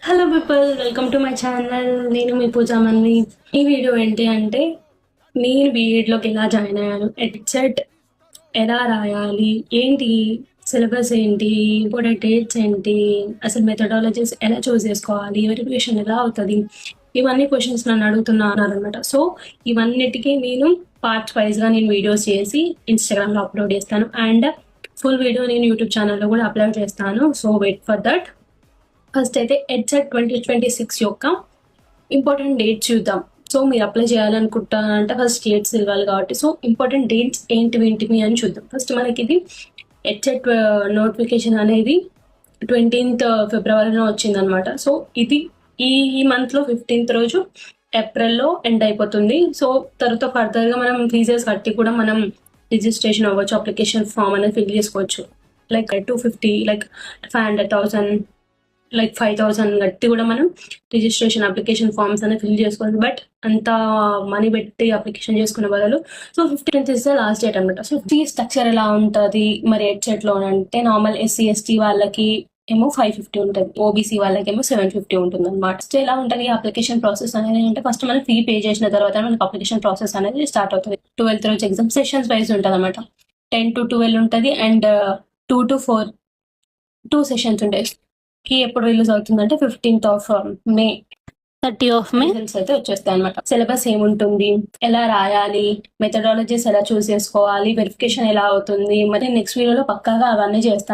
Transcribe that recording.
Hello people, welcome to my channel. నేను మీ పూజామణి. ఈ video ఏంటి అంటే, నేను బీఎడ్లోకి ఎలా జాయిన్ అయ్యాను, ఎడ్సెట్ ఎలా రాయాలి, ఏంటి సిలబస్, ఏంటి ఇంపార్టెంట్ డేట్స్, ఏంటి అసలు మెథడాలజీస్ ఎలా చూస్ చేసుకోవాలి, వెరిఫికేషన్ ఎలా అవుతుంది, ఇవన్నీ క్వశ్చన్స్ నన్ను అడుగుతున్నారనమాట. సో ఇవన్నిటికీ నేను పార్ట్స్ వైజ్గా నేను వీడియోస్ చేసి ఇన్స్టాగ్రామ్లో అప్లోడ్ చేస్తాను, అండ్ ఫుల్ వీడియో నేను యూట్యూబ్ ఛానల్లో కూడా అప్లోడ్ చేస్తాను. So wait for that. First అయితే ఎడ్సెట్ 2026 యొక్క ఇంపార్టెంట్ డేట్స్ చూద్దాం. సో మీరు అప్లై చేయాలనుకుంటారంటే ఫస్ట్ డేట్స్ తెలియాలి కాబట్టి, సో ఇంపార్టెంట్ డేట్స్ ఏంటివి అని చూద్దాం. ఫస్ట్ మనకి ఇది ఎడ్సెట్ నోటిఫికేషన్ అనేది 20th ఫిబ్రవరిలో వచ్చిందనమాట. సో ఇది ఈ మంత్లో 15th రోజు ఏప్రిల్లో ఎండ్ అయిపోతుంది. సో తర్వాత ఫర్దర్గా మనం ఫీజెస్ కట్టి కూడా మనం రిజిస్ట్రేషన్ అవ్వచ్చు, అప్లికేషన్ ఫామ్ అనేది ఫిల్ చేసుకోవచ్చు. లైక్ 250, లైక్ 500,000, లైక్ 5,000 కట్టి కూడా మనం రిజిస్ట్రేషన్ అప్లికేషన్ ఫామ్స్ అనేది ఫిల్ చేసుకోవాలి. బట్ అంత మనీ పెట్టి అప్లికేషన్ చేసుకునే బదులు so 15th is the last date అనమాట. సో ఫీ స్ట్రక్చర్ ఎలా ఉంటుంది మరి ఎడ్సెట్లో అంటే, నార్మల్ SC ST వాళ్ళకి ఏమో 550 ఉంటుంది, ఓబీసీ వాళ్ళకి ఏమో 750 ఉంటుంది అనమాట. సో ఎలా ఉంటుంది అప్లికేషన్ ప్రాసెస్ అనేది అంటే, ఫస్ట్ మనం ఫీ పే చేసిన తర్వాత మనకి అప్లికేషన్ ప్రాసెస్ అనేది స్టార్ట్ అవుతుంది. 12th రోజు ఎగ్జామ్ సెషన్స్ వైజ్ ఉంటుంది అనమాట. 10 to 12 ఉంటుంది అండ్ 2 to 4 2 సెషన్స్ ఉంటాయి. కి ఎప్పుడు రిలీజ్ అవుతుందంటే 15th of May, 30 of May results అయితే వచ్చేస్తాయి అనమాట. సిలబస్ ఏముంటుంది, ఎలా రాయాలి, మెథడాలజీస్ ఎలా చూస్ చేసుకోవాలి, వెరిఫికేషన్ ఎలా అవుతుంది, మరి నెక్స్ట్ వీడియోలో పక్కాగా అవన్నీ చేస్తాను.